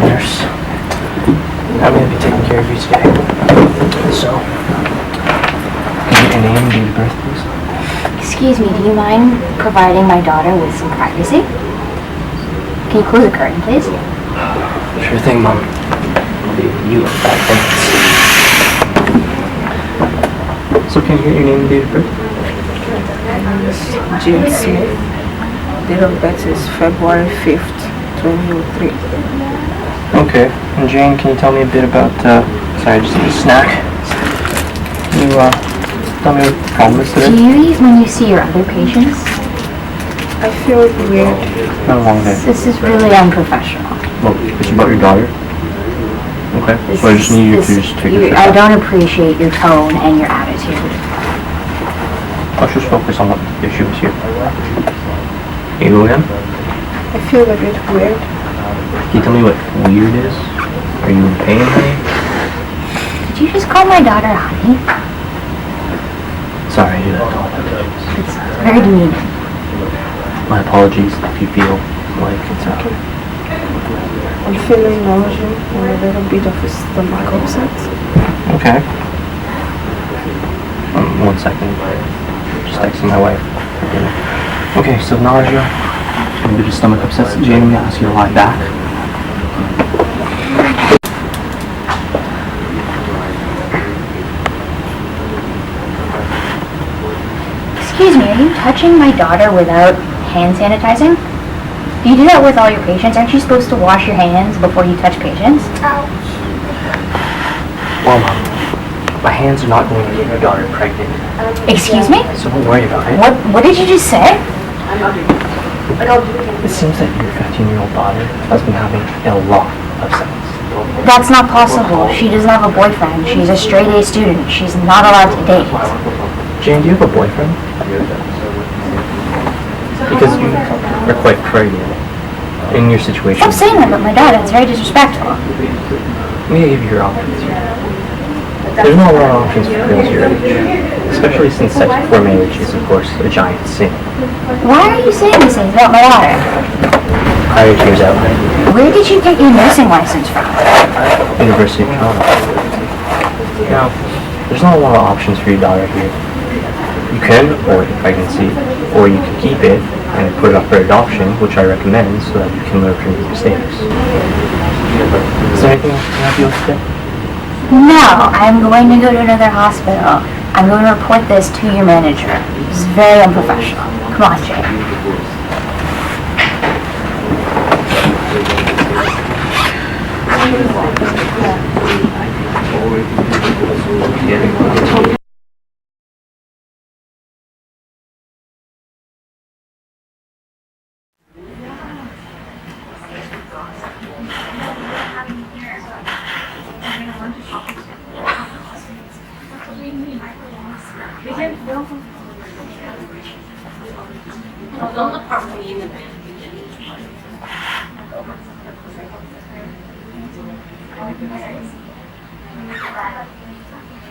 Nurse. I'm going to be taking care of you today. So, can you get your name and date of birth, please? Excuse me, do you mind providing my daughter with some privacy? Can you close the curtain, please? Sure thing, Mom. You look bad things. So can you get your name and date of birth? Jane Smith. Date of birth is February 5th, 2003. Okay. And Jane, can you tell me a bit about, sorry, I just need a snack. Can you, tell me what the problem is today? Do you eat when you see your other patients? I feel weird. Not a long day. This is really unprofessional. Well, it's about your daughter. Okay. So I just need you to just take a I don't appreciate your tone and your attitude. Let's just focus on what the issue is here. Can you go again? I feel a bit weird. Can you tell me what weird is? Are you in pain, honey? Did you just call my daughter honey? Sorry, I do that to all my patients. It's very demeaning. My apologies if you feel like it's Okay. I'm feeling nausea and a little bit of a stomach upset. Okay. 1 second. Just texting my wife. Okay, so nausea, a bit of stomach upset. Jane, I'm going to ask you to lie back. Excuse me, are you touching my daughter without hand sanitizing? Do you do that with all your patients? Aren't you supposed to wash your hands before you touch patients? Well, Mom, my hands are not going to get your daughter pregnant. Excuse me? So don't worry about it. What did you just say? It seems that your 15-year-old daughter has been having a lot of sex. That's not possible. She doesn't have a boyfriend. She's a straight A student. She's not allowed to date. Jane, do you have a boyfriend? Because you are quite pregnant in your situation. Stop saying that about my daughter. It's very disrespectful. Let me give you your options here. There's not a lot of options for girls your age, especially since sex before marriage is, of course, a giant sin. Why are you saying these things about my daughter? Cry your tears out. Where did you get your nursing license from? University of Toronto. Now, there's not a lot of options for your daughter here. You can abort the pregnancy, or you can keep it and put it up for adoption, which I recommend so that you can learn from your mistakes. Is there anything else I can help you with today? No, I'm going to go to another hospital. I'm going to report this to your manager. It's very unprofessional. Come on, Jay.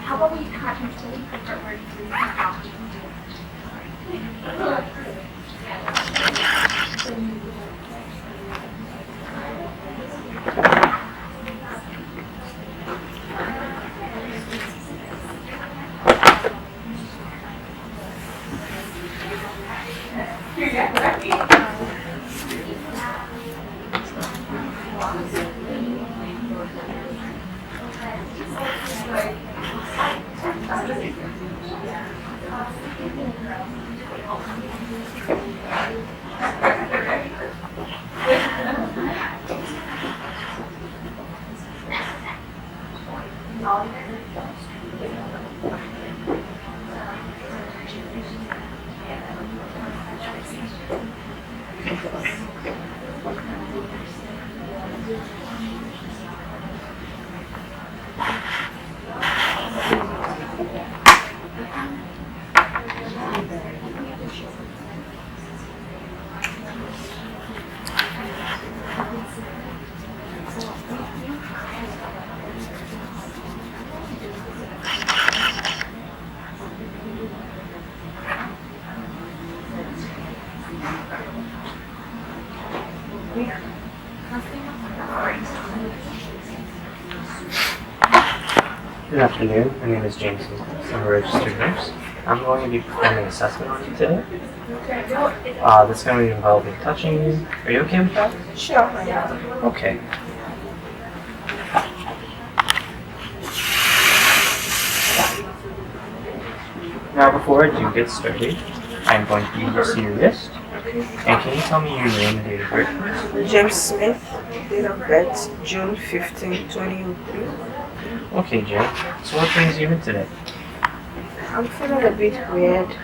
How about we catch him to the word Good afternoon. My name is James. I'm a registered nurse. I'm going to be performing an assessment on you today. This is going to be involving touching you. Are you okay with that? Sure, I am. Okay. Now, before I do get started, I'm going to see your wrist. And can you tell me your name and date of birth? James Smith, date of birth June 15, 2003. Okay, Jay. So what brings you in today? I'm feeling a bit weird.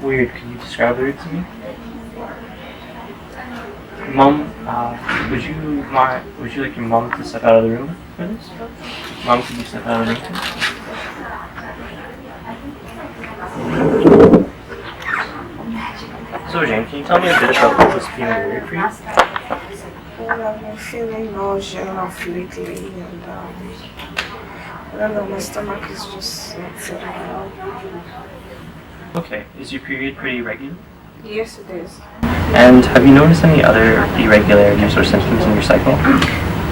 Weird. Could you describe it to me? Mom, would you like your mom to step out of the room for this? Mom, could you step out of the room? So, Jane, can you tell me a bit about what was being weird for you? Well, I've been feeling nausea off lately, and I don't know, my stomach is just not sitting well. Okay. Is your period pretty regular? Yes, it is. And have you noticed any other irregularities or symptoms in your cycle?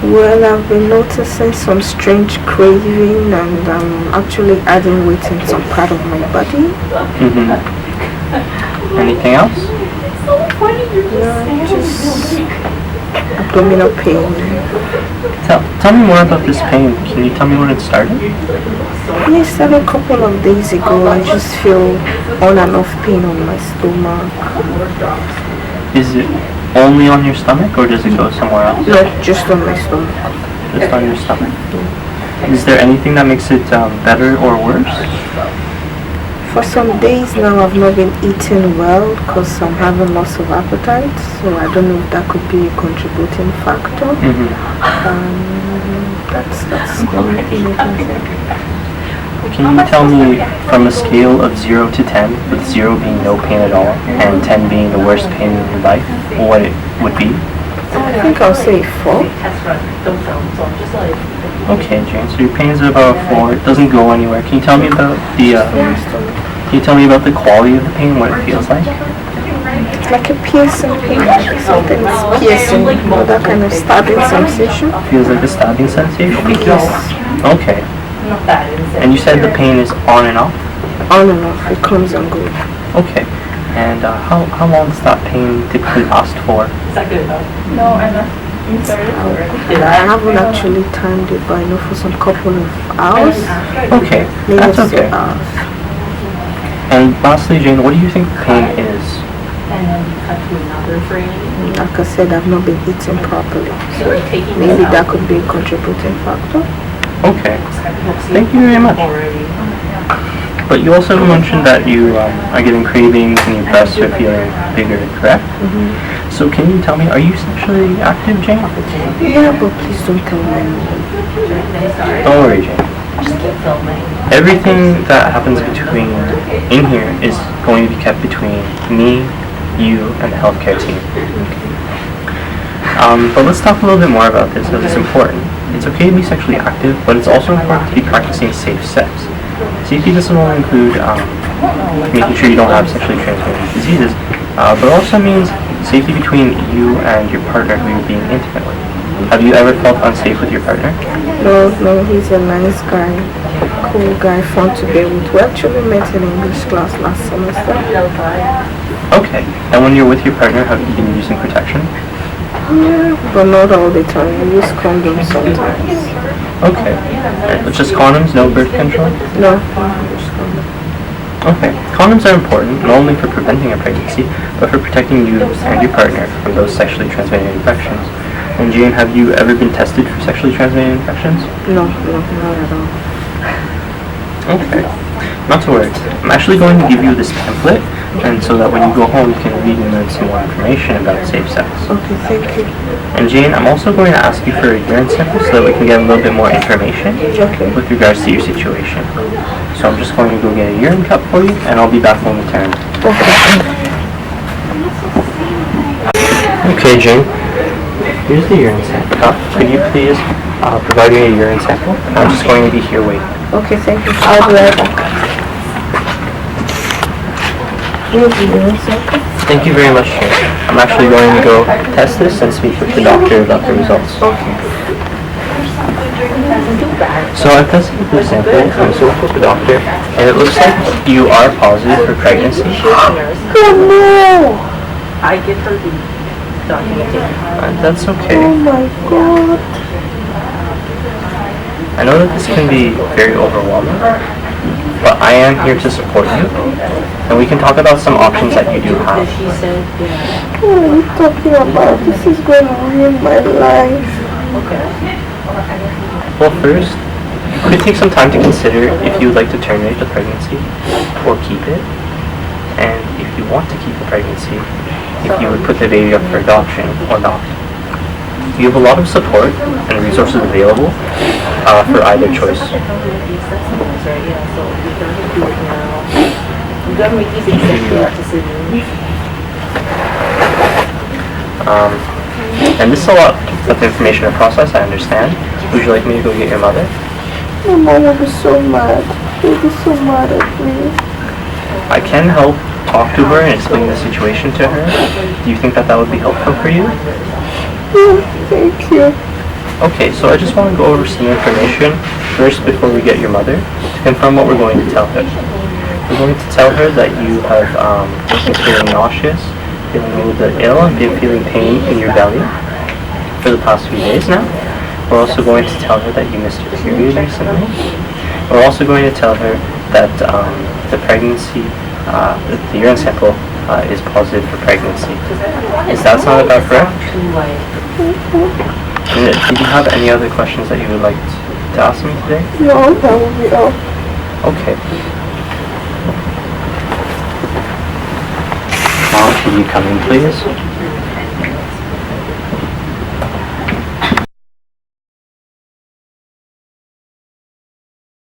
Well, I've been noticing some strange craving, and I'm actually adding weight in some part of my body. Mm-hmm. Anything else? Yeah, just abdominal pain. Tell me more about this pain. Can you tell me when it started? It started a couple of days ago. I just feel on and off pain on my stomach. Is it only on your stomach or does it go somewhere else? No, just on my stomach. Just on your stomach. Is there anything that makes it better or worse? For some days now, I've not been eating well because I'm having loss of appetite. So I don't know if that could be a contributing factor. Mm-hmm. That's the only thing I can think. Can you tell me from a scale of 0 to 10, with 0 being no pain at all and 10 being the worst pain in your life, what it would be? I think I'll say 4. Okay, Jane. So your pain's about 4. It doesn't go anywhere. Can you tell me about the quality of the pain? What it feels like? It's like a piercing pain. Something's piercing. You know, that kind of stabbing sensation. Feels like a stabbing sensation. Yes. Okay. And you said the pain is on and off? On and off. It comes and goes. Okay. And how long does that pain typically last for? I haven't actually timed it, but I know for some couple of hours. Okay, Maybe that's a few okay. hours. And lastly, Jane, what do you think pain is? Like I said, I've not been eating properly. So maybe that could be a contributing factor. Okay, thank you very much. But you also mentioned that you are getting cravings and your breasts are feeling bigger, correct? Mm-hmm. So can you tell me, are you sexually active, Jane? Yeah, but please don't tell me. Don't worry, Jane. Everything that happens in here is going to be kept between me, you, and the healthcare team. But let's talk a little bit more about this, because it's important. It's okay to be sexually active, but it's also important to be practicing safe sex. Safety doesn't only include making sure you don't have sexually transmitted diseases, but also means safety between you and your partner who you're being intimate with. Have you ever felt unsafe with your partner? No, he's a nice guy, cool guy, fun to be with. We actually met in English class last semester. Okay, and when you're with your partner, have you been using protection? Yeah, but not all the time. We use condoms sometimes. Okay, but just condoms, no birth control? No, just condoms. Okay, condoms are important not only for preventing a pregnancy, but for protecting you and your partner from those sexually transmitted infections. And Jane, have you ever been tested for sexually transmitted infections? No, not at all. Okay, not to worry. I'm actually going to give you this pamphlet, and so that when you go home you can read and learn some more information about safe sex. Okay, thank you. And Jane, I'm also going to ask you for a urine sample so that we can get a little bit more information with regards to your situation. So I'm just going to go get a urine cup for you, and I'll be back momentarily. Okay, Jane. Here's the urine sample cup. Could you please provide me a urine sample? I'm just going to be here waiting. Okay, thank you. I'll be right back. Here's the urine sample. Thank you very much, Jane. I'm actually going to go test this and speak with the doctor about the results. Okay. So I've tested the sample and I spoke with the doctor, and it looks like you are positive for pregnancy. Oh no! I give her the documentation. That's okay. Oh my god. I know that this can be very overwhelming, but I am here to support you, and we can talk about some options that you do have. She said, yeah. What are you talking about? This is going to ruin my life. Well, first, you could take some time to consider if you would like to terminate the pregnancy or keep it, and if you want to keep the pregnancy, if you would put the baby up for adoption or not. You have a lot of support and resources available for either choice. And this is a lot of information to process, I understand. Would you like me to go get your mother? My mom will be so mad. She'll be so mad at me. I can help talk to her and explain the situation to her. Do you think that would be helpful for you? Yeah, thank you. Okay, so I just want to go over some information first before we get your mother to confirm what we're going to tell her. We're going to tell her that you have been feeling nauseous, feeling a little bit ill, and been feeling pain in your belly for the past few days now. We're also going to tell her that you missed your period recently. We're also going to tell her that the pregnancy, the urine sample is positive for pregnancy. Does that sound about correct? And did you have any other questions that you would like to ask me today? No, that will be all. Okay. Mom, can you come in, please?